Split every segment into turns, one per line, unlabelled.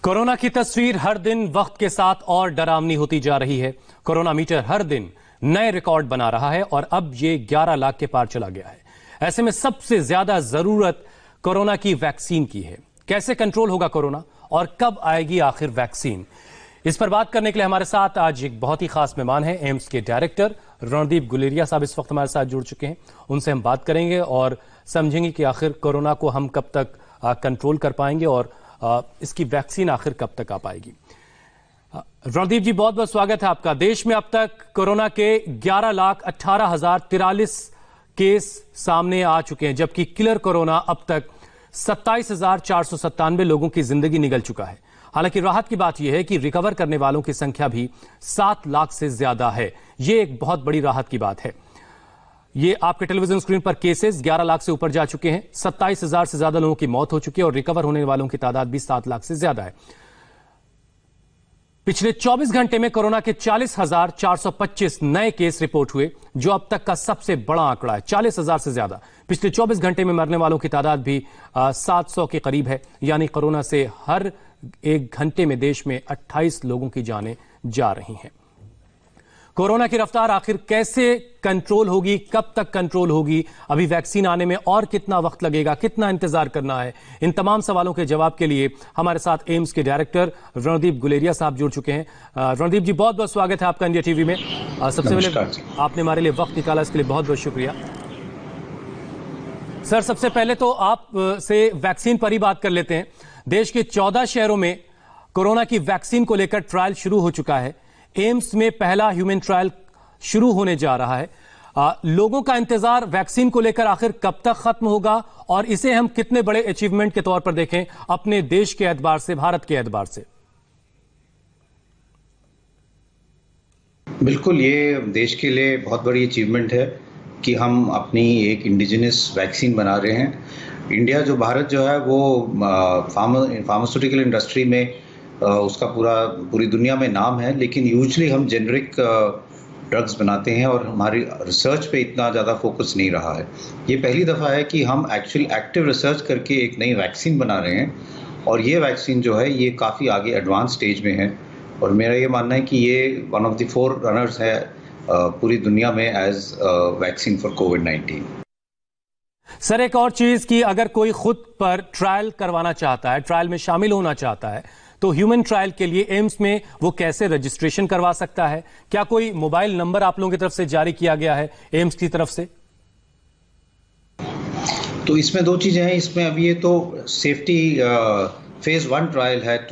Corona की तस्वीर हर दिन वक्त के साथ और डरावनी होती जा रही है। कोरोना मीटर हर दिन नए रिकॉर्ड बना रहा है और अब ये 11 लाख के पार चला गया है। ऐसे में सबसे ज्यादा जरूरत कोरोना की वैक्सीन की है। कैसे कंट्रोल होगा कोरोना और कब आएगी आखिर वैक्सीन? इस पर बात करने के लिए हमारे साथ आज एक बहुत ही खास मेहमान है। एम्स के डायरेक्टर रणदीप गुलेरिया साहब इस वक्त हमारे साथ जुड़ चुके हैं। उनसे हम बात करेंगे और समझेंगे कि आखिर कोरोना को हम कब तक कंट्रोल कर पाएंगे और इसकी वैक्सीन आखिर कब तक आ पाएगी। रणदीप जी, बहुत बहुत स्वागत है आपका। देश में अब तक कोरोना के 11,18,043 केस सामने आ चुके हैं, जबकि किलर कोरोना अब तक 27,497 लोगों की जिंदगी निगल चुका है। हालांकि राहत की बात यह है कि रिकवर करने वालों की संख्या भी 7 लाख से ज्यादा है। यह एक बहुत बड़ी राहत की बात है। ये आपके टेलीविजन स्क्रीन पर केसेस 11 लाख से ऊपर जा चुके हैं, 27,000 से ज्यादा लोगों की मौत हो चुकी है और रिकवर होने वालों की तादाद भी 7 लाख से ज्यादा है। पिछले 24 घंटे में कोरोना के 40,425 नए केस रिपोर्ट हुए, जो अब तक का सबसे बड़ा आंकड़ा है। 40,000 से ज्यादा। पिछले 24 घंटे में मरने वालों की तादाद भी 700 के करीब है। यानी कोरोना से हर एक घंटे में देश में 28 लोगों की जानें जा रही हैं। कोरोना की रफ्तार आखिर कैसे कंट्रोल होगी, कब तक कंट्रोल होगी, अभी वैक्सीन आने में और कितना वक्त लगेगा, कितना इंतजार करना है, इन तमाम सवालों के जवाब के लिए हमारे साथ एम्स के डायरेक्टर रणदीप गुलेरिया साहब जुड़ चुके हैं। रणदीप जी, बहुत बहुत स्वागत है आपका इंडिया टीवी में। सबसे पहले आपने हमारे लिए वक्त निकाला, इसके लिए बहुत बहुत शुक्रिया। सर, सबसे पहले तो आप से वैक्सीन पर ही बात कर लेते हैं। देश के 14 शहरों में कोरोना की वैक्सीन को लेकर ट्रायल शुरू हो चुका है। एम्स में पहला ह्यूमन ट्रायल शुरू होने जा रहा है। लोगों का इंतजार वैक्सीन को लेकर आखिर कब तक खत्म होगा और इसे हम कितने बड़े अचीवमेंट के तौर पर देखें अपने देश के एतबार से, भारत के एतबार से?
बिल्कुल, ये देश के लिए बहुत बड़ी अचीवमेंट है कि हम अपनी एक इंडिजिनस वैक्सीन बना रहे हैं। इंडिया जो भारत जो है वो फार्मास्यूटिकल इंडस्ट्री में उसका पूरी दुनिया में नाम है, लेकिन यूजुअली हम जेनरिक ड्रग्स बनाते हैं और हमारी रिसर्च पे इतना ज़्यादा फोकस नहीं रहा है। ये पहली दफ़ा है कि हम एक्चुअली एक्टिव रिसर्च करके एक नई वैक्सीन बना रहे हैं और ये वैक्सीन जो है ये काफ़ी आगे एडवांस स्टेज में है और मेरा ये मानना है कि ये वन ऑफ द 4 रनर्स है पूरी दुनिया में एज वैक्सीन फॉर कोविड-19।
सर, एक और चीज कि अगर कोई खुद पर ट्रायल करवाना चाहता है, ट्रायल में शामिल होना चाहता है, तो ह्यूमन ट्रायल के लिए एम्स में वो कैसे रजिस्ट्रेशन करवा सकता है? क्या कोई मोबाइल नंबर आप लोगों की तरफ से जारी किया गया है एम्स की तरफ से?
तो इसमें 2 चीजें हैं। इसमें अभी ये तो सेफ्टी फेज 1 ट्रायल है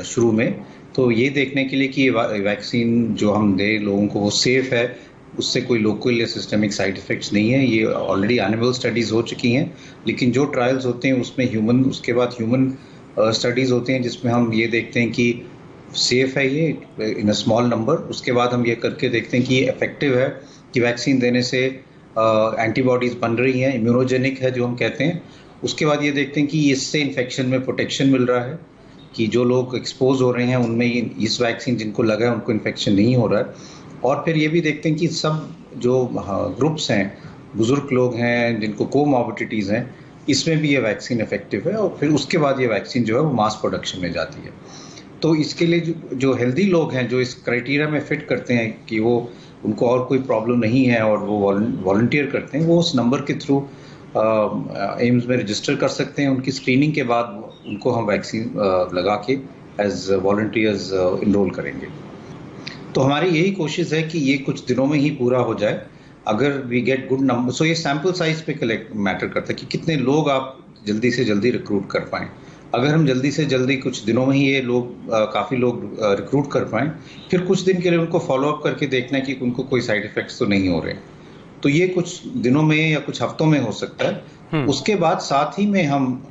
शुरू में, तो ये देखने के लिए कि वैक्सीन जो हम दे लोगों को वो सेफ है, उससे कोई लोकल या सिस्टमिक साइड इफेक्ट्स नहीं है। ये ऑलरेडी एनिमल स्टडीज हो चुकी हैं, लेकिन जो ट्रायल्स होते हैं उसमें उसके बाद ह्यूमन स्टडीज होते हैं जिसमें हम ये देखते हैं कि सेफ है ये इन अ स्मॉल नंबर। उसके बाद हम ये करके देखते हैं कि ये इफेक्टिव है, कि वैक्सीन देने से एंटीबॉडीज बन रही हैं, इम्यूनोजेनिक है जो हम कहते हैं। उसके बाद ये देखते हैं कि इससे इन्फेक्शन में प्रोटेक्शन मिल रहा है, कि जो लोग एक्सपोज हो रहे हैं उनमें इस वैक्सीन जिनको लगा है उनको इन्फेक्शन नहीं हो रहा है। और फिर ये भी देखते हैं कि सब जो ग्रुप्स हैं, बुजुर्ग लोग हैं जिनको कोमॉर्बिडिटीज़ हैं, इसमें भी ये वैक्सीन इफेक्टिव है और फिर उसके बाद ये वैक्सीन जो है वो मास प्रोडक्शन में जाती है। तो इसके लिए जो हेल्दी लोग हैं, जो इस क्राइटेरिया में फिट करते हैं कि वो उनको और कोई प्रॉब्लम नहीं है और वो वॉलंटियर करते हैं, वो उस नंबर के थ्रू एम्स में रजिस्टर कर सकते हैं। उनकी स्क्रीनिंग के बाद उनको हम वैक्सीन लगा के एज वॉलंटियर्स इनरोल करेंगे। तो हमारी यही कोशिश है कि ये कुछ दिनों में ही पूरा हो जाए। अगर वी गेट गुड नंबर, सो ये सैंपल साइज पे कलेक्ट मैटर करता है कि कितने लोग आप जल्दी से जल्दी रिक्रूट कर पाएं। अगर हम जल्दी से जल्दी कुछ दिनों में ही ये लोग काफ़ी लोग रिक्रूट कर पाएं, फिर कुछ दिन के लिए उनको फॉलो अप करके देखना है कि उनको कोई साइड इफेक्ट्स तो नहीं हो रहे। तो ये कुछ दिनों में या कुछ हफ्तों में हो सकता है। उसके बाद साथ ही में हम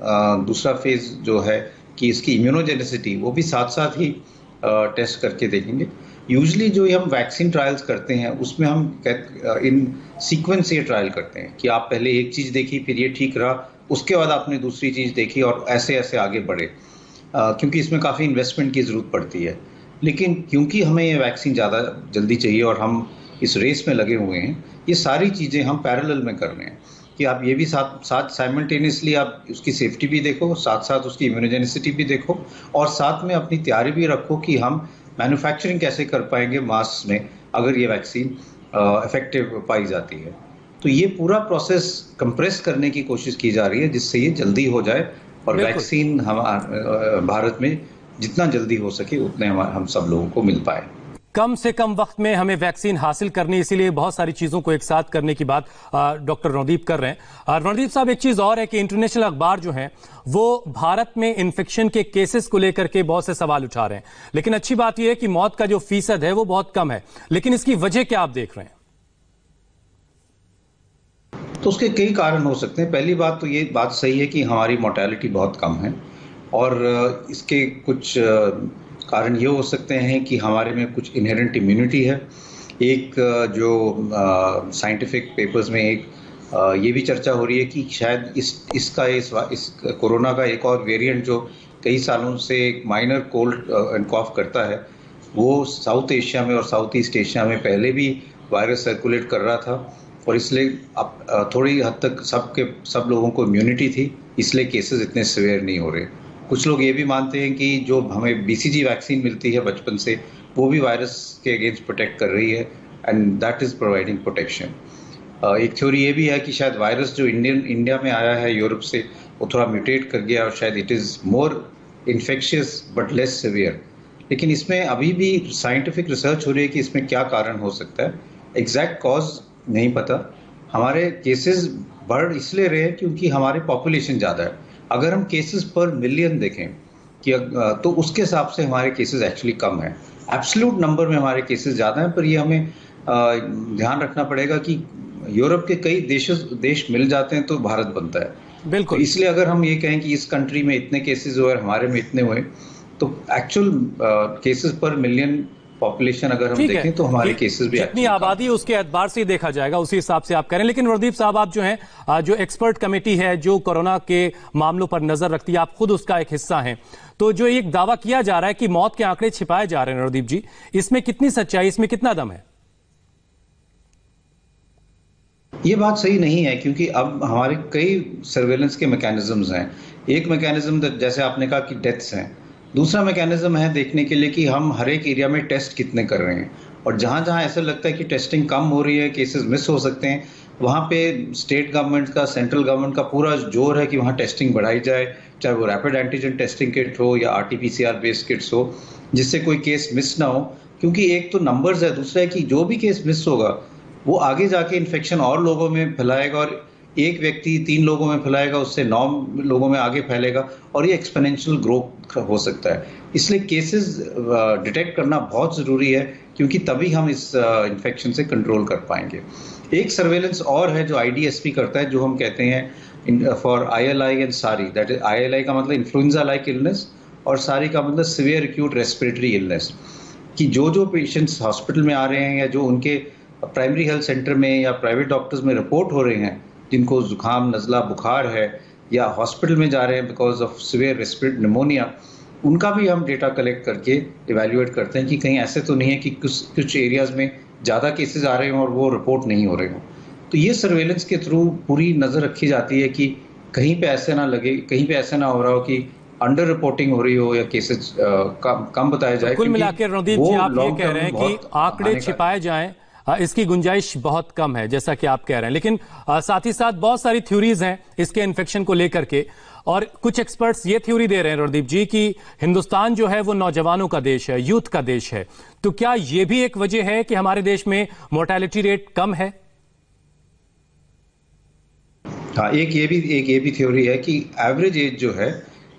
दूसरा फेज जो है कि इसकी इम्यूनोजेनिसिटी वो भी साथ साथ ही टेस्ट करके देखेंगे। यूजुअली जो हम वैक्सीन ट्रायल्स करते हैं उसमें हम इन सीक्वेंस ये ट्रायल करते हैं कि आप पहले एक चीज़ देखी, फिर ये ठीक रहा, उसके बाद आपने दूसरी चीज़ देखी और ऐसे ऐसे आगे बढ़े, क्योंकि इसमें काफ़ी इन्वेस्टमेंट की ज़रूरत पड़ती है। लेकिन क्योंकि हमें ये वैक्सीन ज़्यादा जल्दी चाहिए और हम इस रेस में लगे हुए हैं, ये सारी चीज़ें हम पैरेलल में कर रहे हैं। कि आप ये भी साथ साथ साइमल्टेनियसली आप उसकी सेफ्टी भी देखो, साथ साथ उसकी इम्यूनोजेनिसिटी भी देखो, और साथ में अपनी तैयारी भी रखो कि हम मैन्युफैक्चरिंग कैसे कर पाएंगे मास में अगर ये वैक्सीन इफेक्टिव पाई जाती है। तो ये पूरा प्रोसेस कंप्रेस करने की कोशिश की जा रही है जिससे ये जल्दी हो जाए और
बिल्कुल।
वैक्सीन हम भारत में जितना जल्दी हो सके उतने हम सब लोगों को मिल पाए।
कम से कम वक्त में हमें वैक्सीन हासिल करनी, इसीलिए बहुत सारी चीजों को एक साथ करने की बात डॉक्टर रणदीप कर रहे हैं। रणदीप साहब, एक चीज और है कि इंटरनेशनल अखबार जो हैं वो भारत में इन्फेक्शन के केसेस को लेकर के बहुत से सवाल उठा रहे हैं, लेकिन अच्छी बात यह है कि मौत का जो फीसद है वो बहुत कम है। लेकिन इसकी वजह क्या आप देख रहे हैं?
तो उसके कई कारण हो सकते हैं। पहली बात तो ये बात सही है कि हमारी मोर्टेलिटी बहुत कम है, और इसके कुछ कारण ये हो सकते हैं कि हमारे में कुछ इनहेरेंट इम्यूनिटी है। एक जो साइंटिफिक पेपर्स में एक ये भी चर्चा हो रही है कि शायद इस कोरोना का एक और वेरिएंट जो कई सालों से एक माइनर कोल्ड एंड कॉफ करता है, वो साउथ एशिया में और साउथ ईस्ट एशिया में पहले भी वायरस सर्कुलेट कर रहा था, और इसलिए अब थोड़ी हद तक सब लोगों को इम्यूनिटी थी, इसलिए केसेस इतने सिवियर नहीं हो रहे। कुछ लोग ये भी मानते हैं कि जो हमें BCG वैक्सीन मिलती है बचपन से, वो भी वायरस के अगेंस्ट प्रोटेक्ट कर रही है, and that is providing protection. एक थ्योरी ये भी है कि शायद वायरस जो इंडिया में आया है यूरोप से, वो थोड़ा म्यूटेट कर गया और शायद it is more infectious but less severe. लेकिन इसमें अभी भी साइंटिफिक रिसर्च हो रही है कि इसमें क्या कारण हो सकता है। एग्जैक्ट कॉज नहीं पता। हमारे केसेस बढ़ इसलिए रहे हैं क्योंकि हमारी पॉपुलेशन ज़्यादा है। अगर हम केसेस पर मिलियन देखें कि तो उसके हिसाब से हमारे केसेस एक्चुअली कम है। एब्सोल्यूट नंबर में हमारे केसेस ज़्यादा हैं, पर ये हमें ध्यान रखना पड़ेगा कि यूरोप के कई देश मिल जाते हैं तो भारत बनता है।
बिल्कुल।
तो इसलिए अगर हम ये कहें कि इस कंट्री में इतने केसेस हुए और हमारे में इतने हुए, तो एक्चुअल केसेस पर मिलियन पॉपुलेशन अगर हम देखें तो हमारे केसेस भी
जितनी आबादी है उसके एतबार से ही देखा जाएगा, उसी हिसाब से आप कह रहे हैं। लेकिन रणदीप साहब, आप जो हैं, जो एक्सपर्ट कमेटी है जो कोरोना के मामलों पर नजर रखती है, आप खुद उसका एक हिस्सा हैं, तो जो एक दावा किया जा रहा है कि मौत के आंकड़े छिपाए जा रहे हैं, रणदीप जी, इसमें कितनी सच्चाई, इसमें कितना दम है?
ये बात सही नहीं है, क्योंकि अब हमारे कई सर्वेलेंस के मैकेनिज्म्स हैं। एक मैकेनिज्म जैसे आपने कहा कि डेथ्स हैं, दूसरा मैकेनिज्म है देखने के लिए कि हम हर एक एरिया में टेस्ट कितने कर रहे हैं, और जहां जहां ऐसा लगता है कि टेस्टिंग कम हो रही है, केसेस मिस हो सकते हैं, वहां पे स्टेट गवर्नमेंट का, सेंट्रल गवर्नमेंट का पूरा जोर है कि वहां टेस्टिंग बढ़ाई जाए, चाहे वो रैपिड एंटीजन टेस्टिंग किट हो या RT-PCR बेस्ड किट्स हो, जिससे कोई केस मिस ना हो। क्योंकि एक तो नंबर्स है, दूसरा है कि जो भी केस मिस होगा वो आगे जाके इन्फेक्शन और लोगों में फैलाएगा, और एक व्यक्ति 3 लोगों में फैलाएगा, उससे 9 लोगों में आगे फैलेगा, और ये एक्सपोनेंशियल ग्रोथ हो सकता है। इसलिए केसेस डिटेक्ट करना बहुत ज़रूरी है, क्योंकि तभी हम इस इन्फेक्शन से कंट्रोल कर पाएंगे। एक सर्वेलेंस और है जो IDSP करता है, जो हम कहते हैं फॉर ILI एंड सारी। दैट इज, ILI का मतलब इन्फ्लुएंजा लाइक इलनेस, और सारी का मतलब सीवियर एक्यूट रेस्पिरेटरी इलनेस, कि जो पेशेंट्स हॉस्पिटल में आ रहे हैं या जो उनके प्राइमरी हेल्थ सेंटर में या प्राइवेट डॉक्टर्स में रिपोर्ट हो रहे हैं, जिनको जुकाम, नज़ला, बुखार है, या हॉस्पिटल में जा रहे हैं because of severe respiratory pneumonia, उनका भी हम डेटा कलेक्ट करके इवैल्यूएट करते हैं कि कहीं ऐसे तो नहीं है कि कुछ एरियाज में ज़्यादा केसेस आ रहे हों और वो रिपोर्ट नहीं हो रहे हों। तो ये सर्वेलेंस के थ्रू पूरी नज़र रखी जाती है कि कहीं पे ऐसे ना लगे, कहीं पे ऐसे ना हो रहा हो कि अंडर रिपोर्टिंग हो रही हो या केसेस कम बताया जाए।
कुल मिलाकर रणदीप जी, आप ये कह रहे हैं कि आंकड़े छिपाए जाएं, इसकी गुंजाइश बहुत कम है, जैसा कि आप कह रहे हैं। लेकिन साथ ही साथ बहुत सारी थ्योरीज हैं इसके इन्फेक्शन को लेकर के, और कुछ एक्सपर्ट्स ये थ्योरी दे रहे हैं रणदीप जी कि हिंदुस्तान जो है वो नौजवानों का देश है, यूथ का देश है। तो क्या ये भी एक वजह है कि हमारे देश में मोर्टेलिटी रेट कम है?
हाँ, एक ये भी थ्योरी है कि एवरेज एज जो है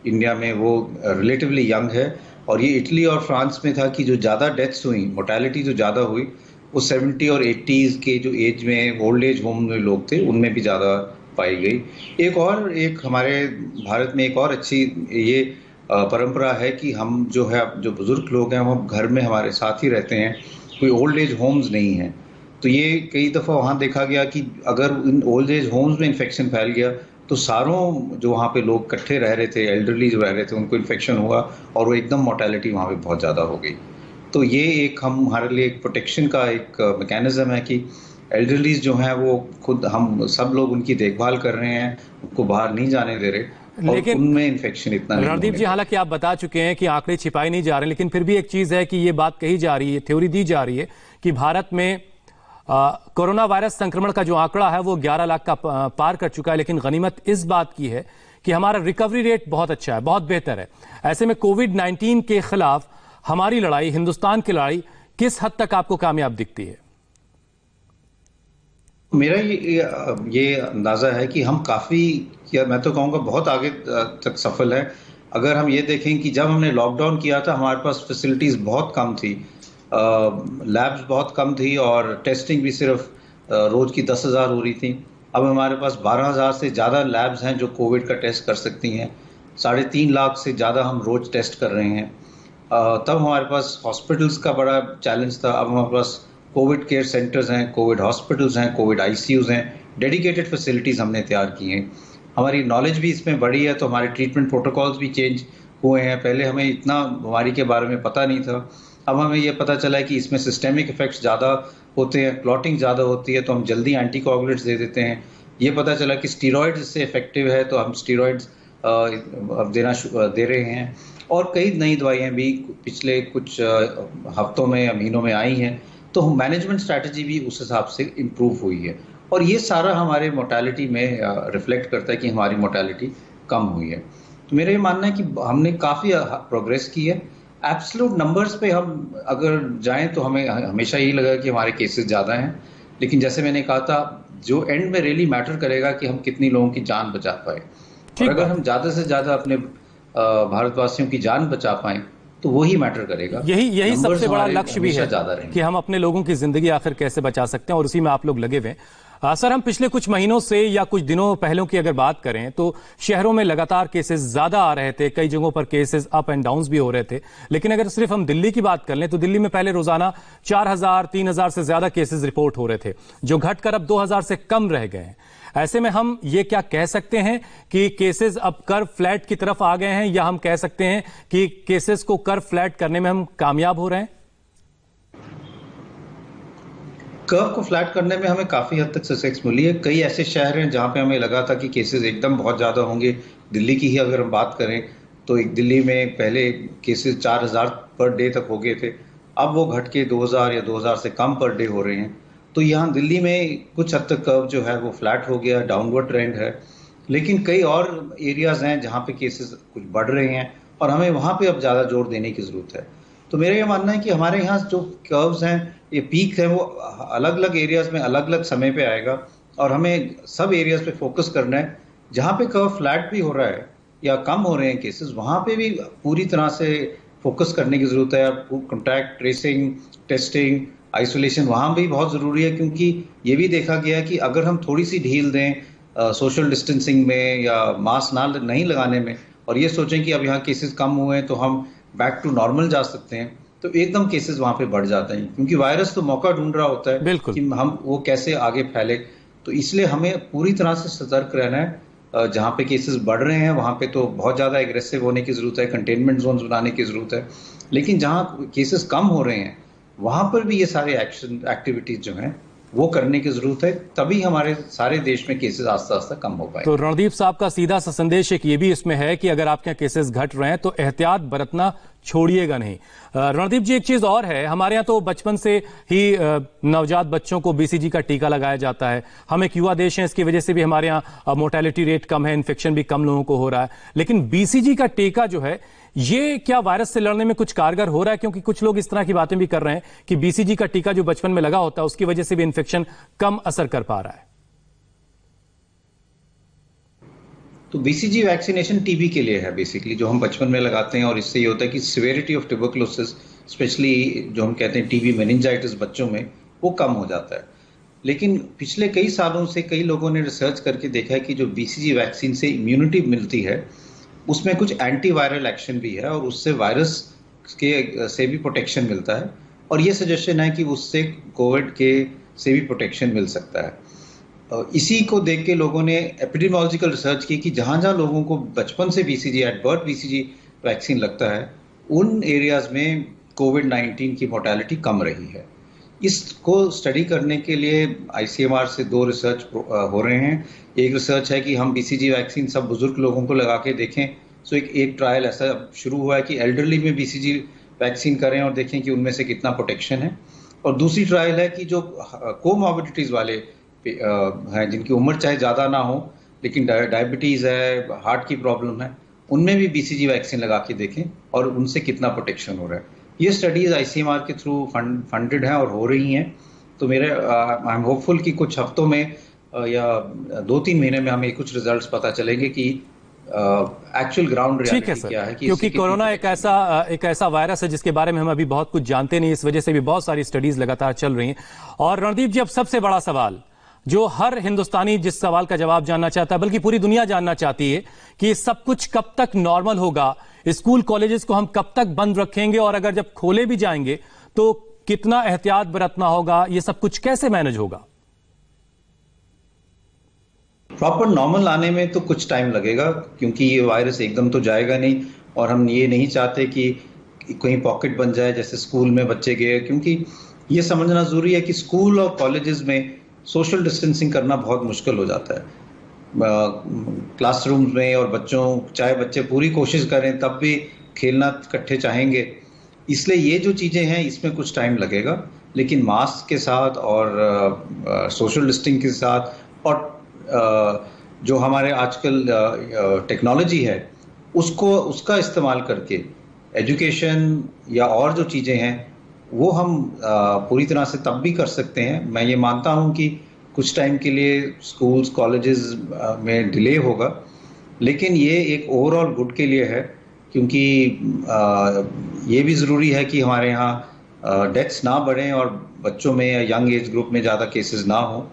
इंडिया में वो रिलेटिवली यंग है, और ये इटली और फ्रांस में था कि जो ज़्यादा डेथ्स हुई, मोर्टेलिटी जो ज़्यादा हुई, वो 70 और 80s के जो एज में ओल्ड एज होम में लोग थे, उनमें भी ज़्यादा पाई गई। एक हमारे भारत में एक और अच्छी ये परंपरा है कि हम जो बुजुर्ग लोग हैं, वो घर में हमारे साथ ही रहते हैं, कोई ओल्ड एज होम्स नहीं है। तो ये कई दफ़ा वहाँ देखा गया कि अगर इन ओल्ड एज होम्स में इन्फेक्शन फैल गया, तो सारों जो वहाँ पे लोग इकट्ठे रह रहे थे, एल्डरली जो रह रहे थे, उनको इन्फेक्शन हुआ, और वो एकदम मोर्टेलिटी वहाँ पे बहुत ज़्यादा हो गई। तो ये एक हमारे लिए एक प्रोटेक्शन का एक मैकेनिज्म है कि एल्डरलीज जो हैं वो खुद हम सब लोग उनकी देखभाल कर रहे हैं, उनको बाहर नहीं जाने दे रहे, और
लेकिन
उनमें इन्फेक्शन इतना नहीं
रणदीप
होने
जी,
दे
हालांकि आप बता चुके हैं कि आंकड़े छिपाए नहीं जा रहे, लेकिन फिर भी एक चीज है कि ये बात कही जा रही है, थ्योरी दी जा रही है कि भारत में कोरोना वायरस संक्रमण का जो आंकड़ा है वो 11 लाख का पार कर चुका है। लेकिन गनीमत इस बात की है कि हमारा रिकवरी रेट बहुत अच्छा है, बहुत बेहतर है। ऐसे में कोविड-19 के खिलाफ हमारी लड़ाई, हिंदुस्तान की लड़ाई किस हद तक आपको कामयाब दिखती है?
मेरा ये अंदाजा है कि हम काफी, या मैं तो कहूँगा बहुत आगे तक सफल है। अगर हम ये देखें कि जब हमने लॉकडाउन किया था हमारे पास फैसिलिटीज बहुत कम थी, लैब्स बहुत कम थी, और टेस्टिंग भी सिर्फ रोज की 10,000 हो रही थी। अब हमारे पास 12,000 से ज़्यादा लैब्स हैं जो कोविड का टेस्ट कर सकती हैं। 3.5 लाख से ज़्यादा हम रोज टेस्ट कर रहे हैं। तब हमारे पास हॉस्पिटल्स का बड़ा चैलेंज था, अब हमारे पास कोविड केयर सेंटर्स हैं, कोविड हॉस्पिटल्स हैं, कोविड आईसीयूज हैं, डेडिकेटेड फैसिलिटीज़ हमने तैयार की हैं। हमारी नॉलेज भी इसमें बढ़ी है, तो हमारे ट्रीटमेंट प्रोटोकॉल्स भी चेंज हुए हैं। पहले हमें इतना बीमारी के बारे में पता नहीं था, अब हमें ये पता चला है कि इसमें सिस्टेमिक इफेक्ट्स ज़्यादा होते हैं, क्लॉटिंग ज़्यादा होती है, तो हम जल्दी एंटीकोगुलेंट्स दे देते हैं। ये पता चला कि स्टीरॉयड्स इससे इफेक्टिव है, तो हम स्टीरॉयड्स अब दे रहे हैं। और कई नई दवाइयाँ भी पिछले कुछ हफ्तों में या महीनों में आई हैं, तो मैनेजमेंट स्ट्रैटेजी भी उस हिसाब से इम्प्रूव हुई है, और ये सारा हमारे मोर्टेलिटी में रिफ्लेक्ट करता है कि हमारी मोर्टेलिटी कम हुई है। तो मेरा ये मानना है कि हमने काफ़ी प्रोग्रेस की है। एब्सोल्यूट नंबर्स पे हम अगर जाएं तो हमें हमेशा यही लगा कि हमारे केसेस ज़्यादा हैं, लेकिन जैसे मैंने कहा था, जो एंड में रियली मैटर करेगा कि हम कितनी लोगों की जान बचा पाए, और अगर हम ज़्यादा से ज़्यादा अपने भारतवासियों की जान बचा पाएं तो वही मैटर करेगा।
यही सबसे बड़ा लक्ष्य भी है कि हम अपने लोगों की जिंदगी आखिर कैसे बचा सकते हैं, और उसी में आप लोग लगे हुए हैं। सर, हम पिछले कुछ महीनों से या कुछ दिनों पहलों की अगर बात करें तो शहरों में लगातार केसेस ज्यादा आ रहे थे, कई जगहों पर केसेस अप एंड डाउन भी हो रहे थे। लेकिन अगर सिर्फ हम दिल्ली की बात कर लें तो दिल्ली में पहले रोजाना 4,000 3,000 से ज्यादा केसेस रिपोर्ट हो रहे थे, जो घटकर अब 2,000 से कम रह गए हैं। ऐसे में हम ये क्या कह सकते हैं कि केसेस अब कर्व फ्लैट की तरफ आ गए हैं, या हम कह सकते हैं कि केसेस को कर्व फ्लैट करने में हम कामयाब हो रहे हैं?
कर्व को फ्लैट करने में हमें काफी हद तक सक्सेस मिली है। कई ऐसे शहर हैं जहां पे हमें लगा था कि केसेस एकदम बहुत ज्यादा होंगे। दिल्ली की ही अगर हम बात करें तो एक दिल्ली में पहले केसेस 4,000 पर डे तक हो गए थे, अब वो घट के 2,000 या 2,000 से कम पर डे हो रहे हैं। तो यहाँ दिल्ली में कुछ हद तक कर्व जो है वो फ्लैट हो गया, डाउनवर्ड ट्रेंड है। लेकिन कई और एरियाज हैं जहाँ पे केसेस कुछ बढ़ रहे हैं, और हमें वहाँ पे अब ज़्यादा जोर देने की ज़रूरत है। तो मेरा ये मानना है कि हमारे यहाँ जो कर्व्स हैं, ये पीक है, वो अलग अलग एरियाज में अलग अलग समय पे आएगा, और हमें सब एरियाज पे फोकस करना है। जहाँ पे कर्व फ्लैट भी हो रहा है या कम हो रहे हैं केसेस, वहाँ पे भी पूरी तरह से फोकस करने की ज़रूरत है। कॉन्टैक्ट ट्रेसिंग, टेस्टिंग, आइसोलेशन वहाँ भी बहुत ज़रूरी है, क्योंकि ये भी देखा गया है कि अगर हम थोड़ी सी ढील दें सोशल डिस्टेंसिंग में या मास्क नहीं लगाने में, और ये सोचें कि अब यहाँ केसेस कम हुए हैं तो हम बैक टू नॉर्मल जा सकते हैं, तो एकदम केसेस वहाँ पे बढ़ जाते हैं, क्योंकि वायरस तो मौका ढूंढ रहा होता है कि हम वो कैसे आगे फैले। तो इसलिए हमें पूरी तरह से सतर्क रहना है। जहाँ पे केसेस बढ़ रहे हैं वहाँ पे तो बहुत ज़्यादा एग्रेसिव होने की ज़रूरत है, कंटेनमेंट जोन्स बनाने की ज़रूरत है। लेकिन जहाँ केसेस कम हो रहे हैं वहां पर भी ये सारे एक्टिविटीज जो हैं वो करने की जरूरत है, तभी हमारे सारे देश में केसेस आस्ते आस्ते कम हो पाए।
तो रणदीप साहब का सीधा सा संदेश एक ये भी इसमें है कि अगर आपके यहाँ केसेस घट रहे हैं तो एहतियात बरतना छोड़िएगा नहीं। रणदीप जी, एक चीज और है, हमारे यहाँ तो बचपन से ही नवजात बच्चों को बीसीजी का टीका लगाया जाता है। हम एक युवा देश हैं, इसकी वजह से भी हमारे यहाँ मोर्टेलिटी रेट कम है, इन्फेक्शन भी कम लोगों को हो रहा है। लेकिन बीसीजी का टीका जो है, ये क्या वायरस से लड़ने में कुछ कारगर हो रहा है? क्योंकि कुछ लोग इस तरह की बातें भी कर रहे हैं कि बीसीजी का टीका जो बचपन में लगा होता है उसकी वजह से भी इन्फेक्शन कम असर कर पा रहा है।
तो बीसीजी वैक्सीनेशन टीबी के लिए है बेसिकली, जो हम बचपन में लगाते हैं, और इससे ये होता है कि सिवियरिटी ऑफ ट्यूबरकुलोसिस, स्पेशली जो हम कहते हैं टीबी मेनिंजाइटिस बच्चों में, वो कम हो जाता है। लेकिन पिछले कई सालों से कई लोगों ने रिसर्च करके देखा है कि जो बीसीजी वैक्सीन से इम्यूनिटी मिलती है उसमें कुछ एंटीवायरल एक्शन भी है, और उससे वायरस के से भी प्रोटेक्शन मिलता है, और ये सजेशन है कि उससे कोविड के से भी प्रोटेक्शन मिल सकता है। इसी को देख के लोगों ने एपिडेमियोलॉजिकल रिसर्च की कि जहां जहां लोगों को बचपन से BCG at birth BCG vaccine लगता है, उन एरियाज में कोविड-19 की मोर्टेलिटी कम रही है। इसको स्टडी करने के लिए ICMR से 2 रिसर्च हो रहे हैं। एक रिसर्च है कि हम BCG वैक्सीन सब बुजुर्ग लोगों को लगा के देखें। सो एक ट्रायल ऐसा शुरू हुआ है कि एल्डरली में BCG वैक्सीन करें और देखें कि उनमें से कितना प्रोटेक्शन है। और दूसरी ट्रायल है कि जो कोमॉर्बिडिटीज वाले हैं, जिनकी उम्र चाहे ज़्यादा ना हो लेकिन डायबिटीज़ है, हार्ट की प्रॉब्लम है, उनमें भी BCG वैक्सीन लगा के देखें और उनसे कितना प्रोटेक्शन हो रहा है। ये स्टडीज ICMR के थ्रू फंडेड हैं और हो रही हैं। तो मेरे आई एम होपफुल कि कुछ हफ्तों में या 2-3 महीने में हमें कुछ रिजल्ट्स पता चलेंगे कि एक्चुअल ग्राउंड रियलिटी क्या है।
क्योंकि कोरोना एक ऐसा वायरस है जिसके बारे में हम अभी बहुत कुछ जानते नहीं, इस वजह से भी बहुत सारी स्टडीज लगातार चल रही हैं। और रणदीप जी, अब सबसे बड़ा सवाल जो हर हिंदुस्तानी जिस सवाल का जवाब जानना चाहता है, बल्कि पूरी दुनिया जानना चाहती है कि सब कुछ कब तक नॉर्मल होगा, स्कूल कॉलेजेस को हम कब तक बंद रखेंगे और अगर जब खोले भी जाएंगे तो कितना एहतियात बरतना होगा, ये सब कुछ कैसे मैनेज होगा?
प्रॉपर नॉर्मल आने में तो कुछ टाइम लगेगा, क्योंकि ये वायरस एकदम तो जाएगा नहीं और हम ये नहीं चाहते कि कहीं पॉकेट बन जाए जैसे स्कूल में बच्चे गए, क्योंकि ये समझना जरूरी है कि स्कूल और कॉलेजेस में सोशल डिस्टेंसिंग करना बहुत मुश्किल हो जाता है। क्लासरूम्स में और चाहे बच्चे पूरी कोशिश करें तब भी खेलना इकट्ठे चाहेंगे। इसलिए ये जो चीज़ें हैं इसमें कुछ टाइम लगेगा, लेकिन मास्क के साथ और सोशल डिस्टेंसिंग के साथ और जो हमारे आजकल टेक्नोलॉजी है उसका इस्तेमाल करके एजुकेशन या और जो चीज़ें हैं वो हम पूरी तरह से तब भी कर सकते हैं। मैं ये मानता हूं कि कुछ टाइम के लिए स्कूल्स कॉलेजेस में डिले होगा, लेकिन ये एक ओवरऑल गुड के लिए है, क्योंकि ये भी ज़रूरी है कि हमारे यहाँ डेथ्स ना बढ़ें और बच्चों में या यंग एज ग्रुप में ज़्यादा केसेस ना हो।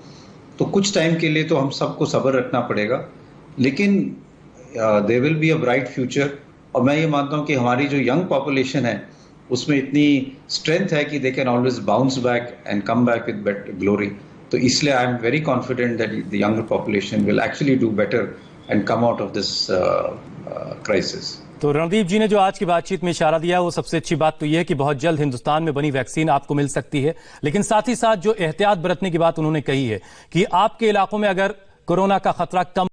तो कुछ टाइम के लिए तो हम सबको सब्र रखना पड़ेगा, लेकिन there will be a bright future. और मैं ये मानता हूँ कि हमारी जो यंग पॉपुलेशन है उसमें इतनी स्ट्रेंथ है कि they can always bounce back and come back with glory. तो इसलिए I am very confident that the younger population will actually do better and come out of this crisis.
तो रणदीप जी ने जो आज की बातचीत में इशारा दिया, वो सबसे अच्छी बात तो यह है कि बहुत जल्द हिंदुस्तान में बनी वैक्सीन आपको मिल सकती है, लेकिन साथ ही साथ जो एहतियात बरतने की बात उन्होंने कही है कि आपके इलाकों में अगर कोरोना का खतरा कम